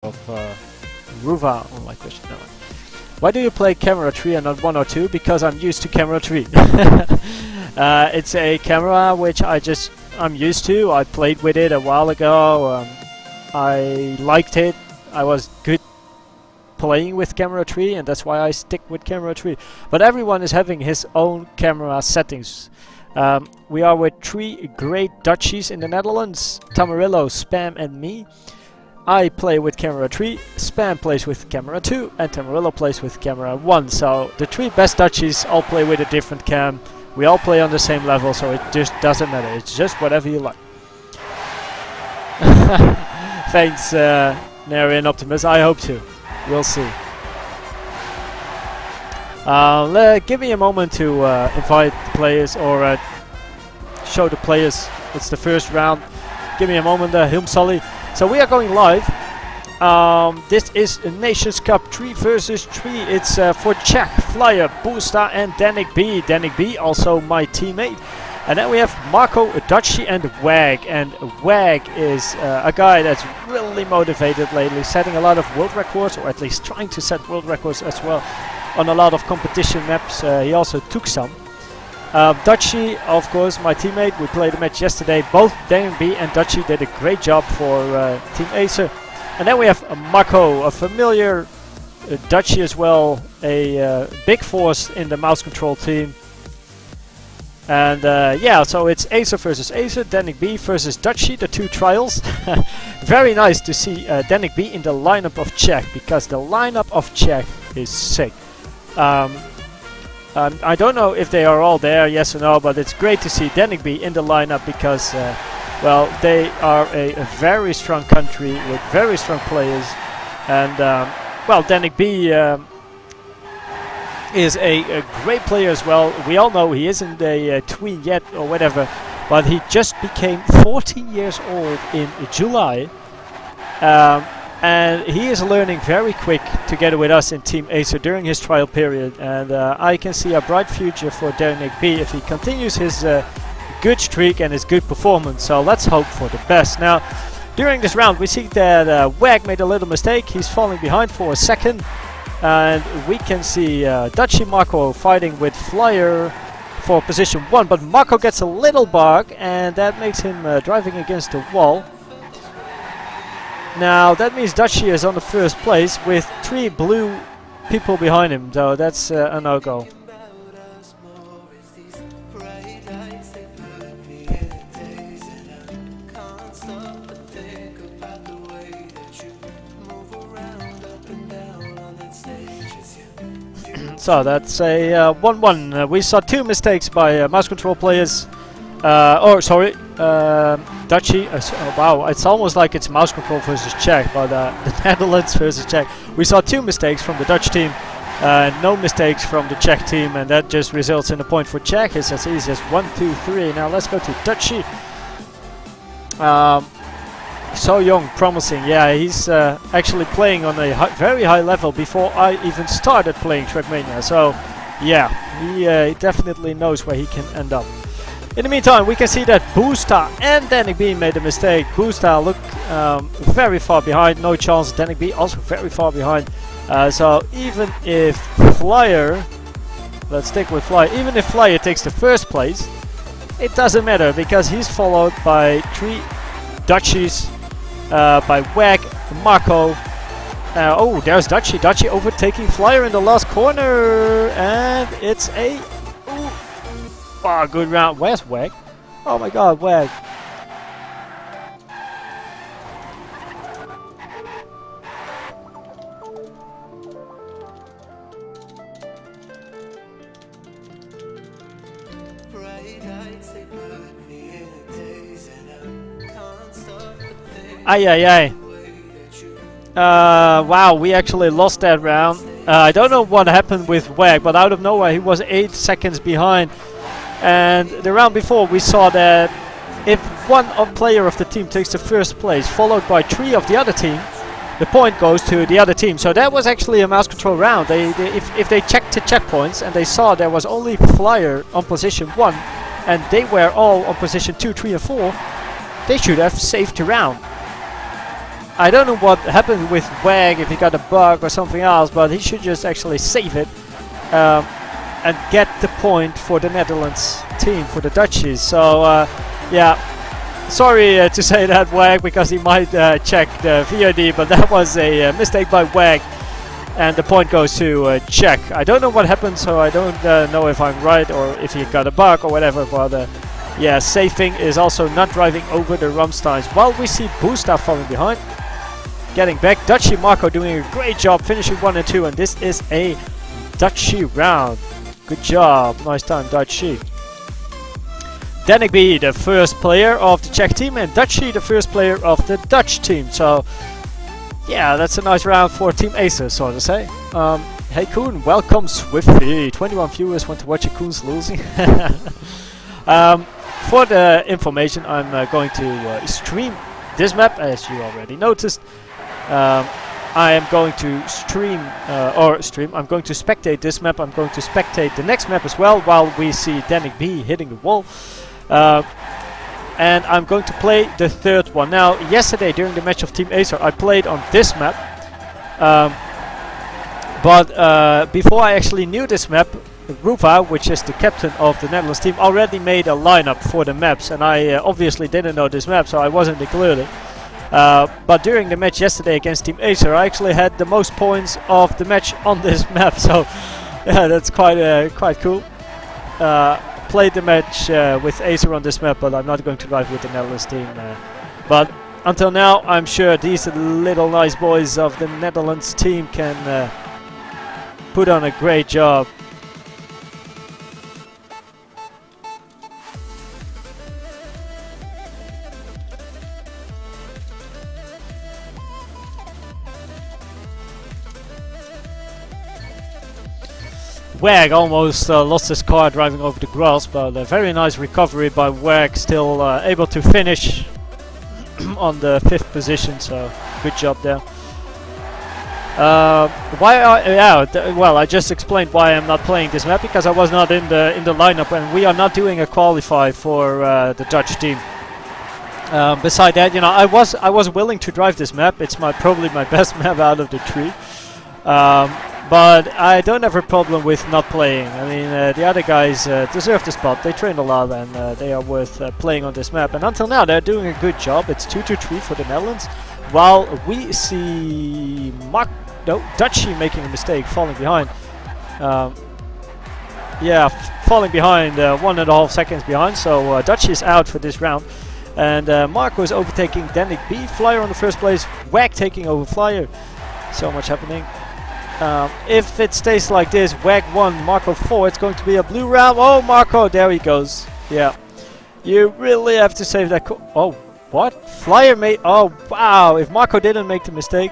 of Ruva on my question. No. Why do you play camera 3 and not 1 or 2? Because I'm used to camera 3. It's a camera which I'm used to. I played with it a while ago. I liked it. I was good playing with camera 3, and that's why I stick with camera 3. But everyone is having his own camera settings. We are with 3 great Dutchies in the Netherlands: Tamarillo, Spam and me. I play with camera 3, Spam plays with camera 2, and Tamarillo plays with camera 1. So the 3 best Dutchies all play with a different cam. We all play on the same level, so it just doesn't matter. It's just whatever you like. Thanks, Nary and Optimus. I hope to. We'll see. Give me a moment to invite the players, or show the players. It's the first round. Give me a moment, Hilmsali. So we are going live. This is a Nations Cup 3 versus 3. It's for Czech, Flyer, Booster and Danik B. Danik B, also my teammate. And then we have Marco, Dutchie and Wag. And Wag is a guy that's really motivated lately, setting a lot of world records, or at least trying to set world records as well on a lot of competition maps. He also took some. Dutchie, of course, my teammate. We played a match yesterday. Both Danik B and Dutchie did a great job for Team Acer. And then we have Marco, a familiar Dutchie as well, a big force in the mouse control team. And yeah, so it's Acer versus Acer, Danik B versus Dutchie, the 2 trials. Very nice to see Danik B in the lineup of Czech, because the lineup of Czech is sick. I don't know if they are all there, yes or no, but it's great to see Danik B in the lineup because, well, they are a very strong country with very strong players. And, well, Danik B is a great player as well. We all know he isn't a tween yet or whatever, but he just became 14 years old in July. And he is learning very quick together with us in Team Acer during his trial period. And I can see a bright future for Danik B if he continues his good streak and his good performance. So let's hope for the best. Now, during this round we see that Wag made a little mistake. He's falling behind for a second. And we can see Dutchie Marco fighting with Flyer for position 1. But Marco gets a little bug, and that makes him driving against the wall. Now that means Dutchie is on the first place with 3 blue people behind him, so that's a no-go. So that's a 1-1. We saw 2 mistakes by mouse control players. Sorry, Dutchie. Wow, it's almost like it's mouse control versus Czech, but the Netherlands versus Czech. We saw 2 mistakes from the Dutch team, no mistakes from the Czech team, and that just results in a point for Czech. It's as easy as 1, 2, 3. Now let's go to Dutchie. So young, promising. Yeah, he's actually playing on a very high level before I even started playing Trackmania. So yeah, he definitely knows where he can end up. In the meantime, we can see that Booster and Danik B made a mistake. Booster look very far behind, no chance. Danik B also very far behind. So even if Flyer, let's stick with Flyer, even if Flyer takes the first place, it doesn't matter because he's followed by 3 Dutchies, by Wag, Marco. Oh, there's Dutchie. Dutchie overtaking Flyer in the last corner, and it's a... Oh, good round. Where's Wag? Oh my god, Wag. Ay, ay, ay. Wow, we actually lost that round. I don't know what happened with Wag, but out of nowhere he was 8 seconds behind. And the round before we saw that if one player of the team takes the first place, followed by 3 of the other team, the point goes to the other team. So that was actually a mouse control round. If they checked the checkpoints and they saw there was only Flyer on position 1 and they were all on position 2, 3 and 4, they should have saved the round. I don't know what happened with WAG, if he got a bug or something else, but he should just actually save it and get the point for the Netherlands team, for the Dutchies. So yeah, sorry to say that, WAG, because he might check the VOD, but that was a mistake by WAG, and the point goes to Czech. I don't know what happened, so I don't know if I'm right or if he got a bug or whatever, but yeah, safing is also not driving over the Ramsteins. While we see Busta falling behind, getting back. Dutchie Marco doing a great job, finishing 1 and 2, and this is a Dutchie round. Good job, nice time, Dutchie. Danik B, the first player of the Czech team, and Dutchie, the first player of the Dutch team. So yeah, that's a nice round for Team Acer, so to say. Hey Koen, welcome Swifty. 21 viewers want to watch a Koen's losing. For the information, I'm going to stream this map, as you already noticed. I am going to I'm going to spectate this map. I'm going to spectate the next map as well, while we see Danik B hitting the wall. And I'm going to play the third one. Now, yesterday during the match of Team Acer, I played on this map. But before I actually knew this map, Ruva, which is the captain of the Netherlands team, already made a lineup for the maps, and I obviously didn't know this map, so I wasn't included. But during the match yesterday against Team Acer, I actually had the most points of the match on this map, so yeah, that's quite cool. Played the match with Acer on this map, but I'm not going to drive with the Netherlands team. But until now, I'm sure these little nice boys of the Netherlands team can put on a great job. WAG almost lost his car driving over the grass, but a very nice recovery by WAG, still able to finish on the 5th position, so good job there. Well, I just explained why I'm not playing this map, because I was not in the lineup, and we are not doing a qualify for the Dutch team. Beside that, you know, I was willing to drive this map. It's probably my best map out of the 3. But I don't have a problem with not playing. I mean, the other guys deserve the spot. They train a lot, and they are worth playing on this map. And until now, they're doing a good job. It's 2-3 for the Netherlands. While we see Dutchie making a mistake, falling behind. Yeah, falling behind, 1.5 seconds behind. So Dutchie is out for this round. And Marco is overtaking Danik B. Flyer on the first place. WAG taking over Flyer. So much happening. If it stays like this, WAG 1, Marco 4, it's going to be a blue round. Oh, Marco, there he goes. Yeah. You really have to save that. Oh, what? Flyer made. Oh, wow. If Marco didn't make the mistake.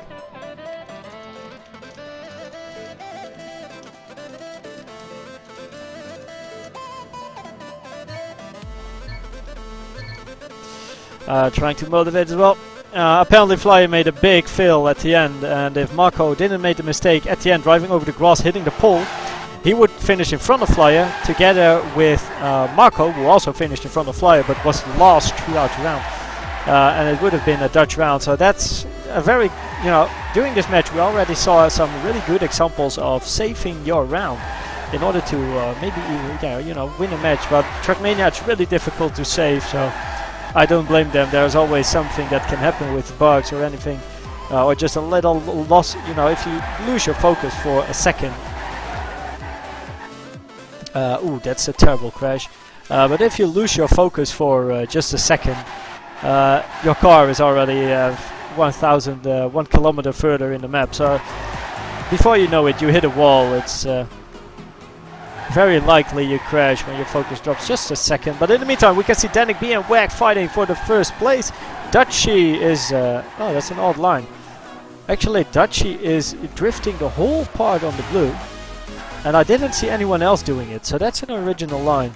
Trying to motivate as well. Apparently Flyer made a big fail at the end, and if Marco didn't make the mistake at the end, driving over the grass, hitting the pole, he would finish in front of Flyer, together with Marco, who also finished in front of Flyer, but was lost throughout the round. And it would have been a Dutch round, so that's a very, you know, during this match we already saw some really good examples of saving your round in order to maybe even, you know, win a match, but Trackmania, it's really difficult to save, so I don't blame them. There's always something that can happen with bugs or anything, or just a little loss. You know, if you lose your focus for a second. Ooh, that's a terrible crash. But if you lose your focus for just a second, your car is already 1 kilometer further in the map. So before you know it, you hit a wall. It's very likely you crash when your focus drops just a second. But in the meantime, we can see Danik B and WAG fighting for the first place. Dutchie is... oh, that's an odd line. Actually, Dutchie is drifting the whole part on the blue. And I didn't see anyone else doing it, so that's an original line.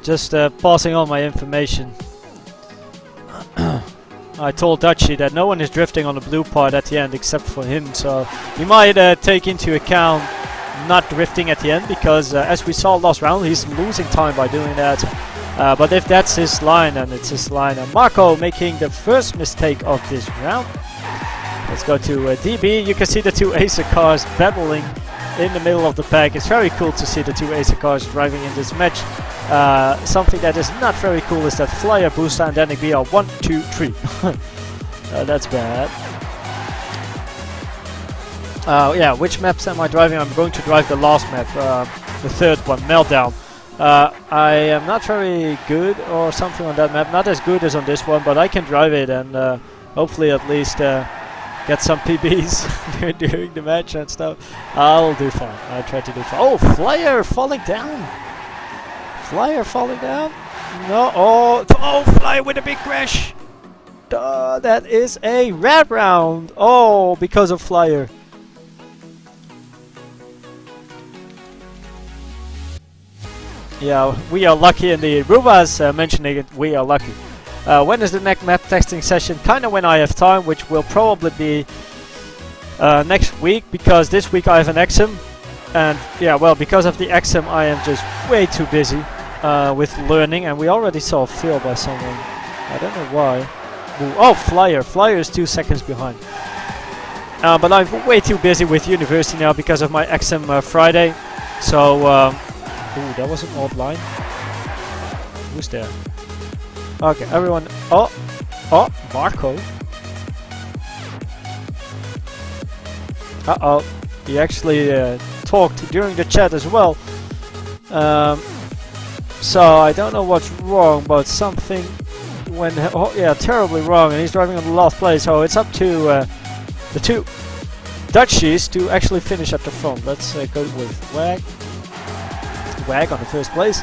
Just passing on my information. I told Dutchy that no one is drifting on the blue part at the end except for him, so he might take into account not drifting at the end, because as we saw last round, he's losing time by doing that. But if that's his line, then it's his line. And Marco making the first mistake of this round. Let's go to DB. You can see the two Acer cars battling in the middle of the pack. It's very cool to see the two Acer cars driving in this match. Something that is not very cool is that Flyer, Booster and Danik B are 1, 2, 3. That's bad. Yeah, which maps am I driving? I'm going to drive the last map, the third one, Meltdown. I am not very good or something on that map, not as good as on this one, but I can drive it and hopefully at least get some PBs during the match and stuff. I'll do fine. I'll try to do fine. Oh, Flyer falling down. Flyer falling down. No. Oh, Flyer with a big crash. That is a red round. Oh, because of Flyer. Yeah, we are lucky indeed. Ruba's mentioning it. We are lucky. When is the next map testing session? Kinda when I have time, which will probably be next week, because this week I have an exam. And yeah, well, because of the exam I am just way too busy with learning, and we already saw a fail by someone. I don't know why. Ooh, oh, Flyer. Flyer is 2 seconds behind. But I'm way too busy with university now because of my exam Friday. So, ooh, that was an odd line. Who's there? Okay, everyone. Oh, Marco. Uh-oh. He actually talked during the chat as well. So I don't know what's wrong, but something went terribly wrong, and he's driving on the last place. So it's up to the two Dutchies to actually finish at the front. Let's go with Wag. Wag on the first place.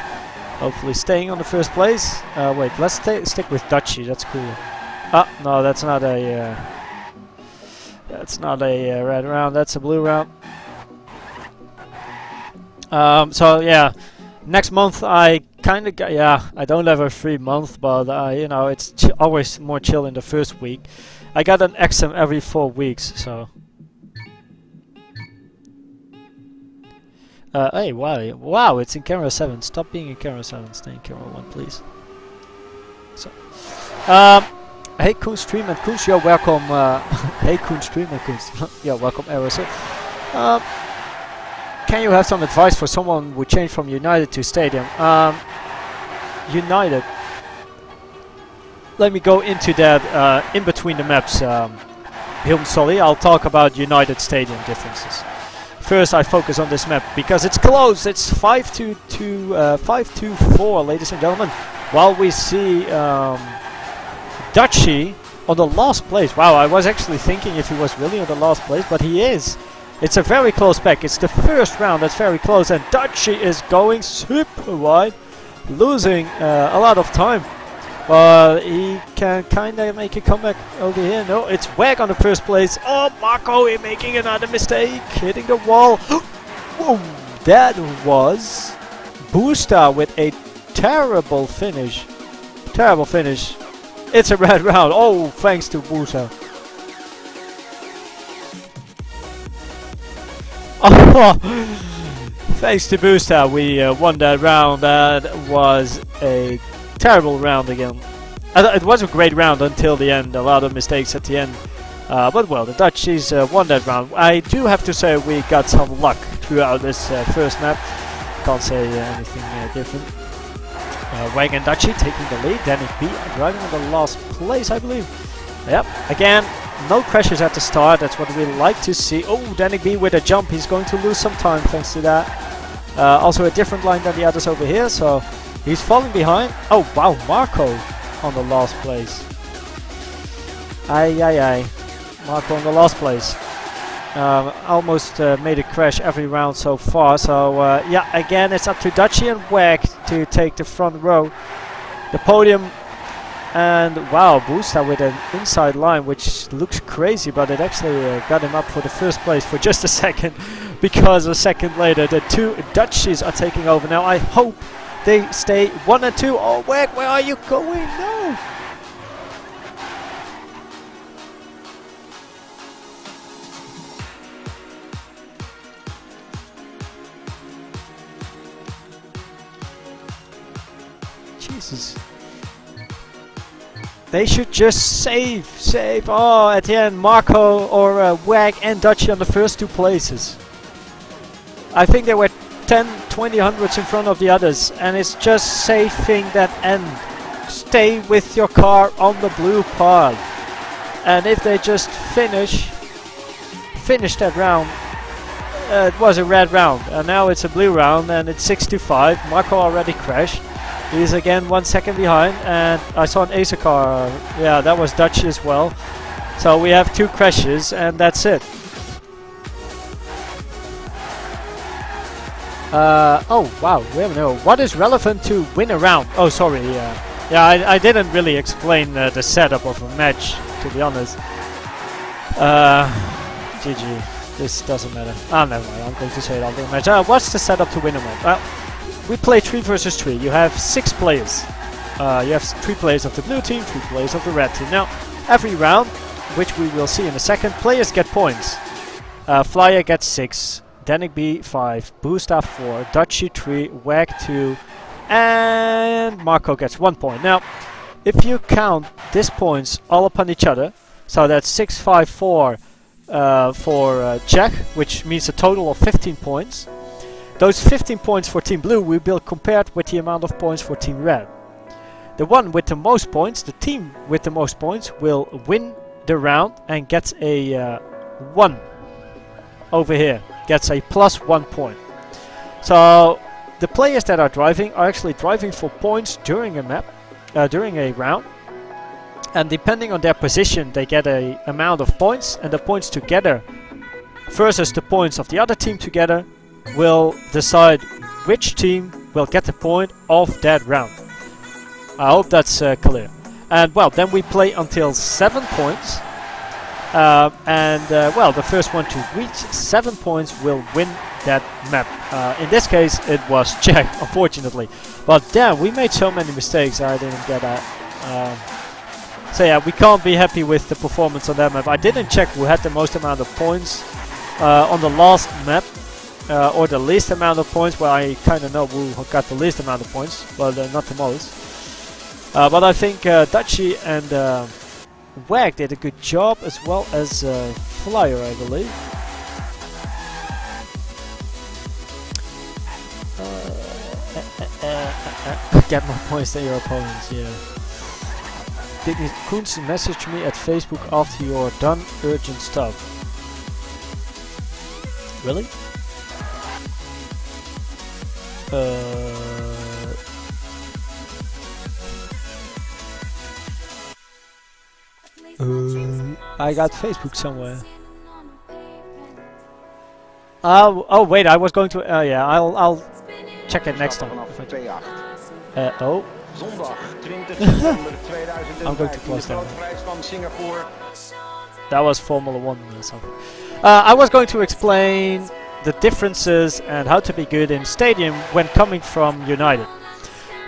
Hopefully staying on the first place. Wait, let's stick with Dutchy. That's cool. No, that's not a. That's not a red round. That's a blue round. So yeah, next month I kind of I don't have a free month, but you know, it's always more chill in the first week. I got an exam every 4 weeks, so. Hey, wow, it's in camera 7. Stop being in camera 7. Stay in camera 1, please. So, hey, Koenz Stream and Koenz, you're welcome. Hey, Koenz Stream and Koenz, yeah, welcome, Acer. Can you have some advice for someone who changed from United to Stadium? United. Let me go into that in between the maps. Hilm I'll talk about United Stadium differences. First, I focus on this map because it's close. It's 5-4, ladies and gentlemen. While we see Dutchy on the last place. Wow, I was actually thinking if he was really on the last place, but he is. It's a very close pack. It's the first round that's very close, and Dutchy is going super wide, losing a lot of time. But he can kind of make a comeback over here. No, it's Wag on the first place. Oh, Marco making another mistake, hitting the wall. Whoa, that was Booster with a terrible finish. Terrible finish. It's a red round. Oh, thanks to Booster. Oh, thanks to Booster, we won that round. That was a terrible round again. It was a great round until the end. A lot of mistakes at the end. But well, the Dutchies won that round. I do have to say we got some luck throughout this first map. Can't say anything different. Wang and Dutchy taking the lead. Danik B driving on the last place, I believe. Yep, again, no crashes at the start. That's what we like to see. Oh, Danik B with a jump. He's going to lose some time thanks to that. Also a different line than the others over here, so he's falling behind. Oh, wow, Marco on the last place. Aye. Marco on the last place. Almost made a crash every round so far. So, yeah, again, it's up to Dutchy and Wag to take the front row. The podium. And, wow, Booster with an inside line, which looks crazy, but it actually got him up for the first place for just a second. Because a second later, the two Dutchies are taking over. Now, I hope they stay 1 and 2. Oh, Wag, where are you going? No! Jesus. They should just save. Oh, at the end, Marco or Wag and Dutchie on the first 2 places. I think they were 10, 20 hundredths in front of the others, and it's just saving that end. Stay with your car on the blue pile. And if they just finish that round, it was a red round, and now it's a blue round, and it's 6-5. Marco already crashed. He's again 1 second behind, and I saw an Acer car. Yeah, that was Dutch as well. So we have 2 crashes, and that's it. Oh wow, we have no. What is relevant to win a round? Oh, sorry. Yeah, I didn't really explain the setup of a match, to be honest. GG. This doesn't matter. Never mind. I'm going to say it after the match. What's the setup to win a match? Well, we play 3 versus 3. You have 6 players. You have 3 players of the blue team, 3 players of the red team. Now, every round, which we will see in a second, players get points. Flyer gets 6, Danik B 5, Boosta 4, Dutchie 3, Wag 2, and Marco gets 1 point. Now, if you count these points all upon each other, so that's 6, 5, 4 for Czech, which means a total of 15 points. Those 15 points for Team Blue will be compared with the amount of points for Team Red. The one with the most points, the team with the most points, will win the round and gets a 1 over here. Gets a +1 point. So the players that are driving are actually driving for points during a map, during a round. And depending on their position, they get a amount of points, and the points together versus the points of the other team together will decide which team will get the point of that round. I hope that's clear. And well, then we play until 7 points. Well, the first one to reach 7 points will win that map. In this case, it was Czech, unfortunately. But damn, we made so many mistakes. I didn't get that. So yeah, we can't be happy with the performance on that map. I didn't check who had the most amount of points on the last map. Or the least amount of points. Well, I kind of know who got the least amount of points, but not the most. But I think Dutchie and Wag did a good job, as well as Flyer, I believe. Get more points than your opponents, yeah. Did Koenz message me at Facebook after you're done urgent stuff? Really? I got Facebook somewhere. Oh wait, I was going to. Yeah, I'll check it next time. Oh. I'm going to close that. That was Formula 1 or something. I was going to explain the differences and how to be good in Stadium when coming from United.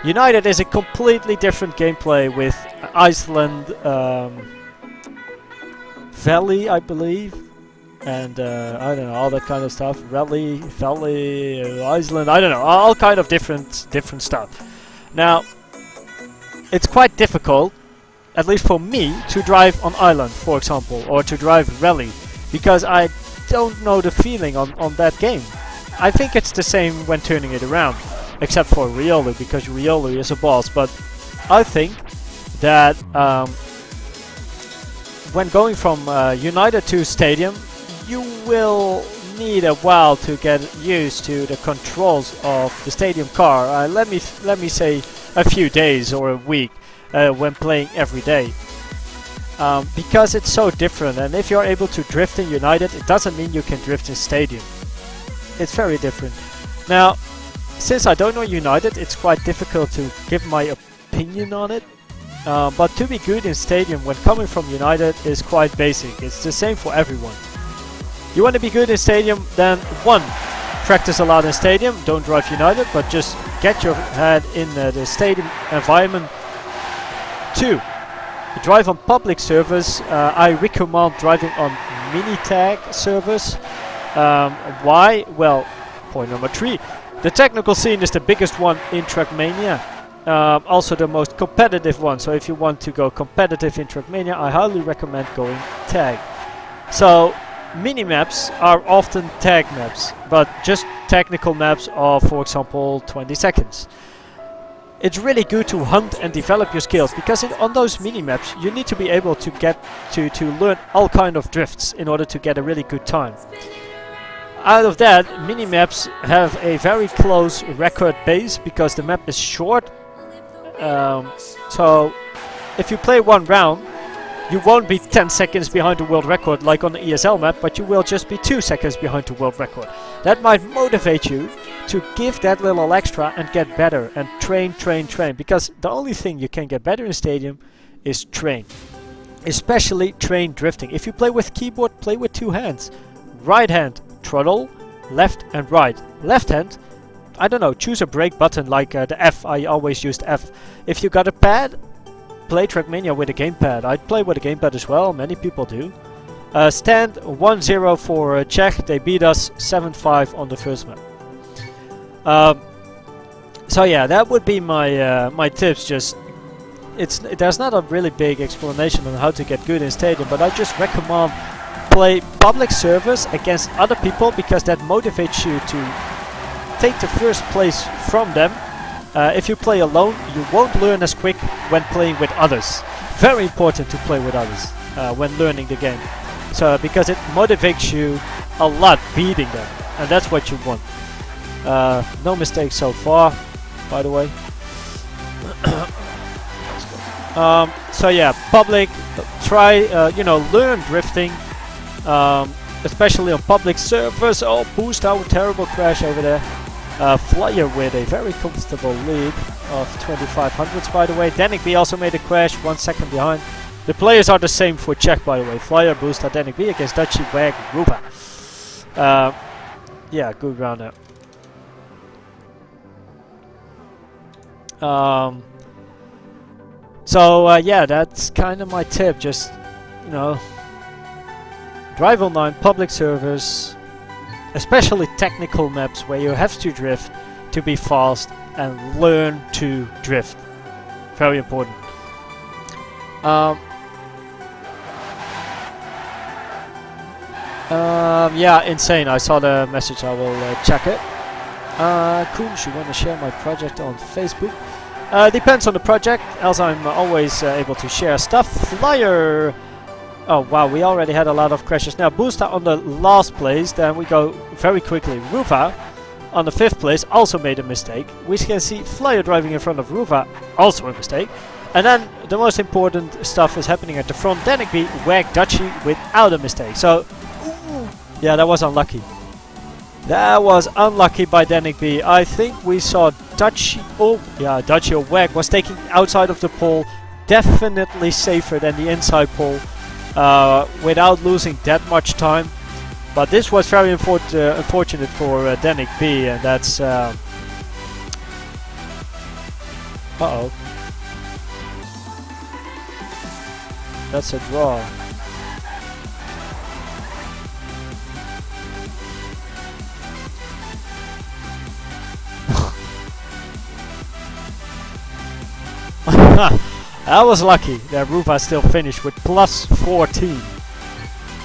United is a completely different gameplay with Iceland Valley, I believe, and I don't know, all that kind of stuff. Valley, Iceland, I don't know, all kind of different stuff. Now, it's quite difficult, at least for me, to drive on Island, for example, or to drive Rally, because I don't know the feeling on that game. I think it's the same when turning it around, except for Riolu, because Riolu is a boss. But I think that when going from United to Stadium, you will need a while to get used to the controls of the Stadium car. Let me say a few days or a week when playing every day. Because it's so different, and if you're able to drift in United, it doesn't mean you can drift in Stadium. It's very different. Now, since I don't know United, it's quite difficult to give my opinion on it. But to be good in Stadium when coming from United is quite basic. It's the same for everyone. You want to be good in Stadium, then 1. Practice a lot in Stadium, don't drive United, but just get your head in the Stadium environment. 2. Drive on public servers. I recommend driving on Minitag servers. Why? Well, point number 3. The technical scene is the biggest one in Trackmania. Also the most competitive one. So if you want to go competitive in Trackmania, I highly recommend going tag. So mini maps are often tag maps, but just technical maps are, for example, 20 seconds. It's really good to hunt and develop your skills, because on those mini maps you need to be able to get to learn all kind of drifts in order to get a really good time. Out of that, mini maps have a very close record base because the map is short. So if you play one round, you won't be 10 seconds behind the world record like on the ESL map, but you will just be 2 seconds behind the world record. That might motivate you to give that little extra and get better and train, because the only thing you can get better in Stadium is train. Especially train drifting. If you play with keyboard, play with 2 hands. Right hand, throttle, left and right. Left hand, I don't know, choose a brake button like the F. I always used F. If you got a pad, play Trackmania with a gamepad. I play with a gamepad as well, many people do. Stand 1-0 for Czech. They beat us 7-5 on the first map. So yeah, that would be my my tips. Just there's not a really big explanation on how to get good in Stadium, but I just recommend play public servers against other people, because that motivates you to take the first place from them. If you play alone, you won't learn as quick when playing with others. Very important to play with others when learning the game. So because it motivates you a lot beating them, and that's what you want. No mistakes so far, by the way. So yeah, public, try learn drifting, especially on public servers. Oh, boost out, terrible crash over there. Flyer with a very comfortable lead of 2500s, by the way. Danik B also made a crash, 1 second behind. The players are the same for Czech, by the way. Flyer, Booster, Danik B against Dutchy, Wag, Ruba. Yeah, good round there. Yeah, that's kind of my tip. Just, drive online, public servers, especially technical maps where you have to drift to be fast and learn to drift. Very important. Yeah, insane. I saw the message. I will check it. Koenz, you want to share my project on Facebook? Depends on the project, else I'm always able to share stuff. Flyer. Oh wow, we already had a lot of crashes. Now Booster on the last place, then we go very quickly. Ruva on the 5th place also made a mistake. We can see Flyer driving in front of Ruva, also a mistake. And then the most important stuff is happening at the front. Danik B, Wag, Dutchy without a mistake. So, yeah, that was unlucky. That was unlucky by Danik B. I think we saw Dutchy, Dutchy or Wag was taking outside of the pole. Definitely safer than the inside pole. Without losing that much time, but this was very unfortunate for Danik B, and that's uh-oh, that's a draw. That was lucky that Ruva still finished with plus 14.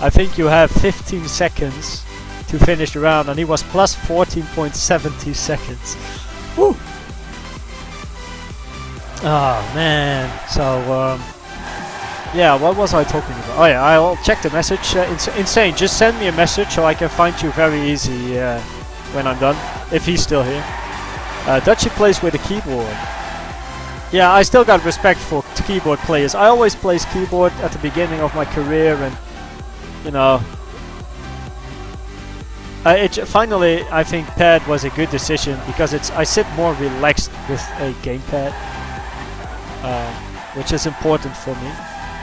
I think you have 15 seconds to finish the round, and he was plus 14.70 seconds. Woo! Oh man. So yeah, what was I talking about? Oh yeah, I'll check the message. Insane. Just send me a message so I can find you very easy when I'm done, if he's still here. Dutchy plays with a keyboard. Yeah, I still got respect for keyboard players. I always played keyboard at the beginning of my career, and finally I think pad was a good decision, because I sit more relaxed with a gamepad, which is important for me.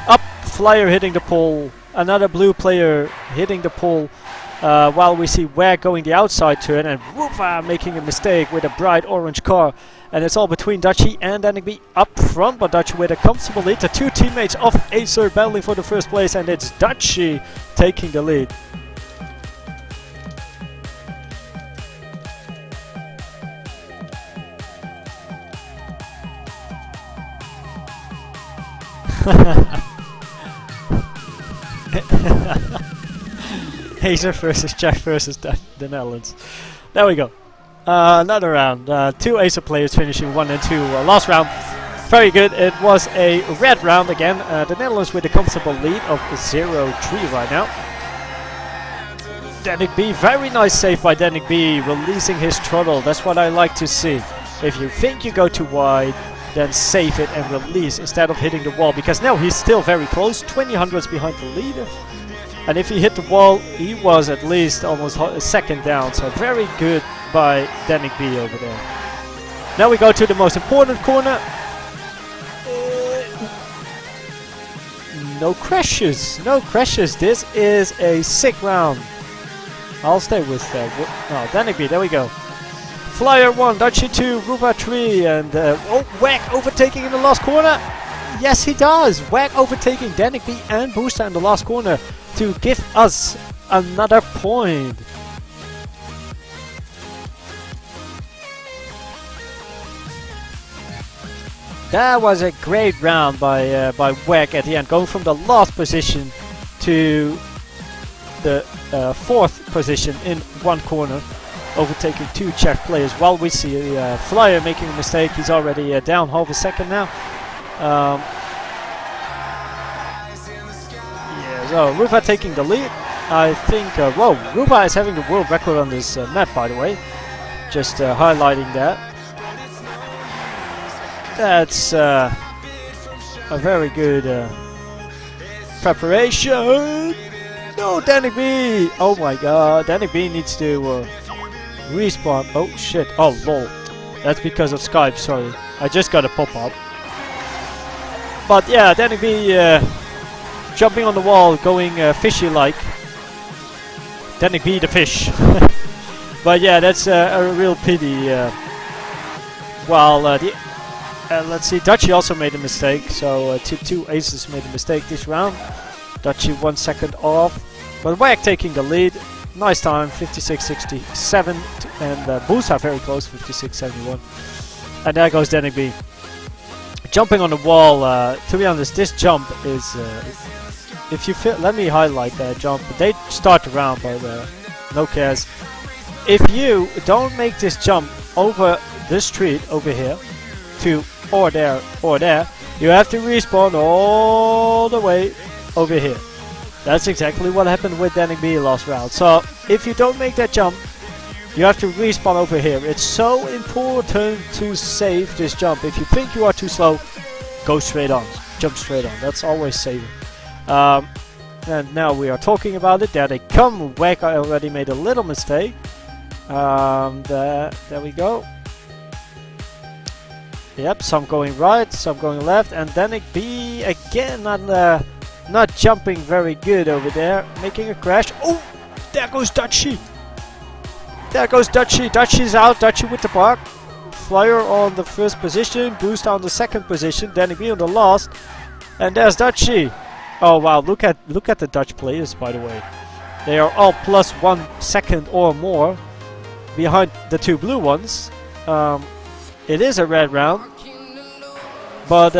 Up, Flyer hitting the pole, another blue player hitting the pole, while we see Wag going the outside turn, and Ruva making a mistake with a bright orange car. And it's all between Dutchy and Danik B up front, but Dutchy with a comfortable lead. The 2 teammates of Acer battling for the first place, and it's Dutchy taking the lead. Acer versus Czech versus the Netherlands. There we go. Another round. 2 Acer players finishing 1 and 2. Last round. Very good. It was a red round again. The Netherlands with a comfortable lead of 0-3 right now. Danik B, very nice save by Danik B, releasing his throttle. That's what I like to see. If you think you go too wide, then save it and release instead of hitting the wall. Because now he's still very close, 20 hundredths behind the leader. And if he hit the wall, he was at least almost a second down. So very good by Danik B over there. Now we go to the most important corner. No crashes, no crashes. This is a sick round. I'll stay with Danik B, there we go. Flyer 1, Dutchie 2, Ruba 3, and oh, Whack overtaking in the last corner. Yes, he does. Whack overtaking Danik B and Booster in the last corner to give us another point. That was a great round by Whack at the end, going from the last position to the 4th position in one corner, overtaking 2 Czech players. While we see Flyer making a mistake, he's already down half a second now. Yeah, so Ruba taking the lead. I think, whoa, Ruba is having the world record on this map, by the way. Just highlighting that. That's a very good preparation. No, Danik B! Oh my god, Danik B needs to respawn. Oh shit, oh lol. That's because of Skype, sorry. I just got a pop-up. But yeah, Danik B jumping on the wall, going fishy-like. Danik B the fish. But yeah, that's a real pity. While let's see, Dutchie also made a mistake, so 2 aces made a mistake this round. Dutchie 1 second off, but Whack taking the lead. Nice time, 56.67, and Boost are very close, 56.71. And there goes Danik B. Jumping on the wall, to be honest, this jump is, if you feel, let me highlight that jump. They start the round, but no cares. If you don't make this jump over this street over here, to or there, you have to respawn all the way over here. That's exactly what happened with Danik B last round. So if you don't make that jump, you have to respawn over here. It's so important to save this jump. If you think you are too slow, go straight on, jump straight on. That's always saving. And now we are talking about it. There they come. Whack, I already made a little mistake. There we go. Yep, some going right, some going left, and Danik B again not jumping very good over there, making a crash. Oh, there goes Dutchie. There goes Dutchie. Dutchie's out. Dutchie with the bug. Flyer on the 1st position, Boost on the 2nd position, Danik B on the last, and there's Dutchie. Oh wow, look at the Dutch players, by the way. They are all plus 1 second or more behind the 2 blue ones. It is a red round, but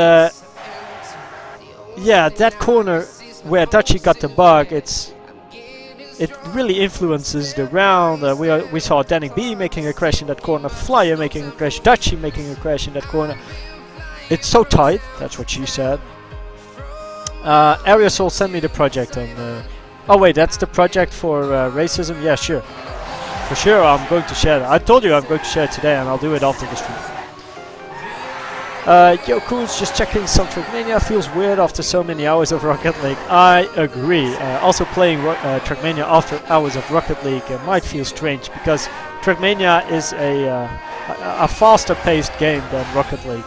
yeah, that corner where Dutchie got the bug, it really influences the round. We saw Danik B making a crash in that corner, Flyer making a crash, Dutchie making a crash in that corner. It's so tight. That's what she said. Area Soul, send me the project on. Oh wait, that's the project for racism. Yeah, sure. For sure, I'm going to share that. I told you I'm going to share it today, and I'll do it after the stream. Yo, Koenz, just checking some Trackmania. Feels weird after so many hours of Rocket League. I agree. Also playing Trackmania after hours of Rocket League might feel strange, because Trackmania is a faster paced game than Rocket League.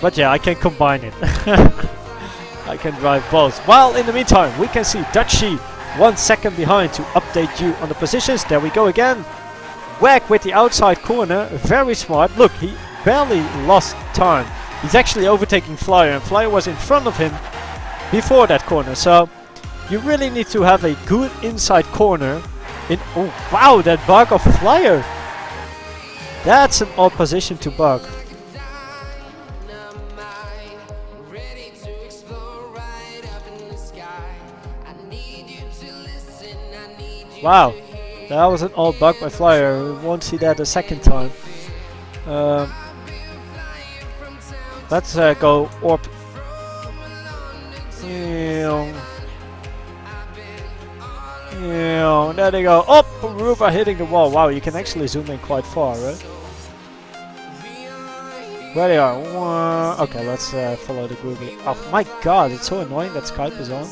But yeah, I can combine it. I can drive both. While in the meantime, we can see Dutchie 1 second behind to update you on the positions. There we go again. Whack with the outside corner. Very smart. Look, he barely lost time. He's actually overtaking Flyer, and Flyer was in front of him before that corner. So you really need to have a good inside corner. Oh wow, that bug of Flyer. That's an odd position to bug. Wow, that was an old bug by Flyer. We won't see that a second time. Let's go orb. There they go. Oh, Ruva hitting the wall. Wow, you can actually zoom in quite far, right? Where they are. Okay, let's follow the group. Oh my god, it's so annoying that Skype is on.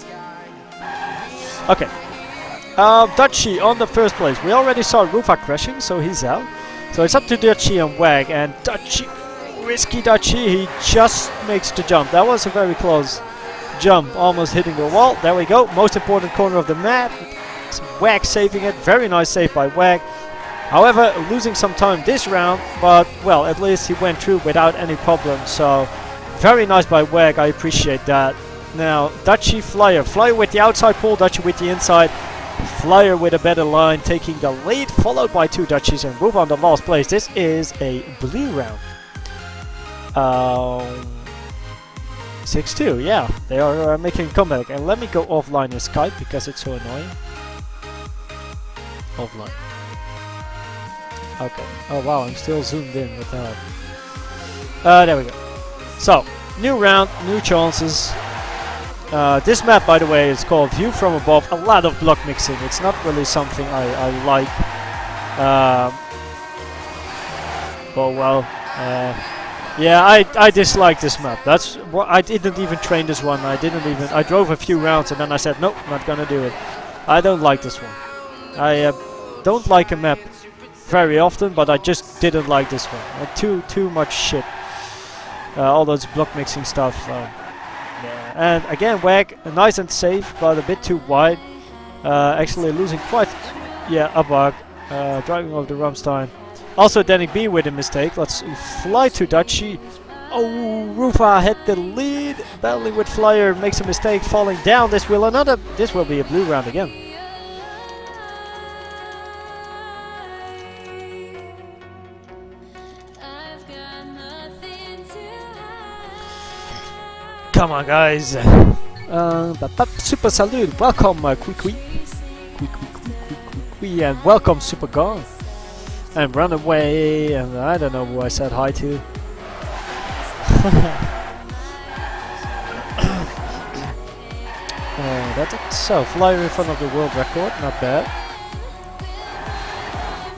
Okay. Dutchie on the first place. We already saw Ruva crashing, so he's out. So it's up to Dutchie and Wag. And Dutchie, risky Dutchie, he just makes the jump. That was a very close jump, almost hitting the wall. There we go. Most important corner of the map. Wag saving it. Very nice save by Wag. However, losing some time this round, but well, at least he went through without any problems. So very nice by Wag. I appreciate that. Now Dutchie, Flyer. Flyer with the outside pull, Dutchie with the inside. Flyer with a better line, taking the lead, followed by two Dutchies, and move on the last place. This is a blue round. 6-2, yeah, they are making a comeback. And let me go offline in Skype because it's so annoying. Offline. Okay. Oh wow, I'm still zoomed in with that. There we go. So, new round, new chances. This map, by the way, is called View from Above. A lot of block mixing. It's not really something I like. But well, yeah, I dislike this map. That's what I didn't even train this one. I drove a few rounds and then I said, nope, not gonna do it. I don't like this one. I don't like a map very often, but I just didn't like this one. Too much shit. All those block mixing stuff. Yeah. And again, Wag, nice and safe, but a bit too wide. Actually losing quite, yeah, a bug. Driving over the Rammstein. Also Danny B with a mistake. Let's fly to Dutchie. Oh, Ruva had the lead. Battling with Flyer, makes a mistake, falling down. This will be a blue round again. Come on, guys. Super salute. Welcome, Quick, and welcome, Super Gone. And Runaway, and I don't know who I said hi to. That's it. So, Flyer in front of the world record, not bad.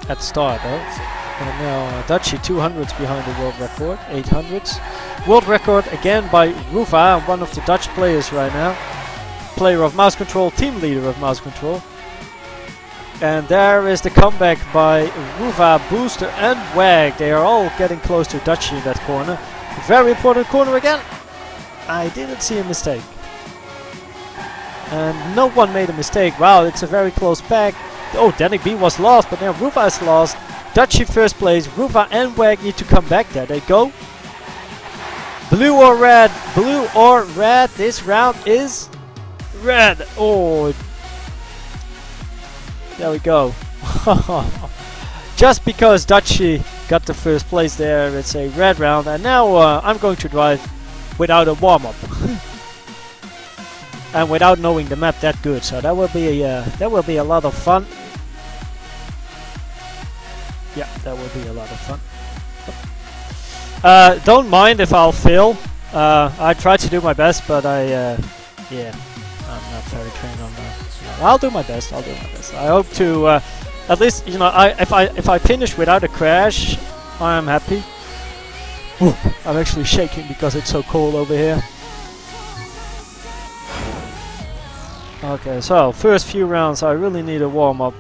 At the start, though. And now Dutchie 200s behind the world record, 800s. World record again by Ruva, one of the Dutch players right now. Player of mouse control, team leader of mouse control. And there is the comeback by Ruva, Booster and Wag. They are all getting close to Dutchie in that corner. Very important corner again. I didn't see a mistake. And no one made a mistake. Wow, it's a very close pack. Oh, Danny B was lost, but now Ruva is lost. Dutchie first place. Ruva and Wag need to come back. There they go. Blue or red? Blue or red? This round is red. Oh, there we go. Just because Dutchie got the first place there, it's a red round. And now I'm going to drive without a warm-up. And without knowing the map that good. So that will be a lot of fun. Yeah, that will be a lot of fun. Don't mind if I'll fail. I try to do my best, but yeah, I'm not very trained on that. So I'll do my best. I hope to at least, you know, if I finish without a crash, I'm happy. Ooh, I'm actually shaking because it's so cold over here. Okay, so first few rounds, I really need a warm up.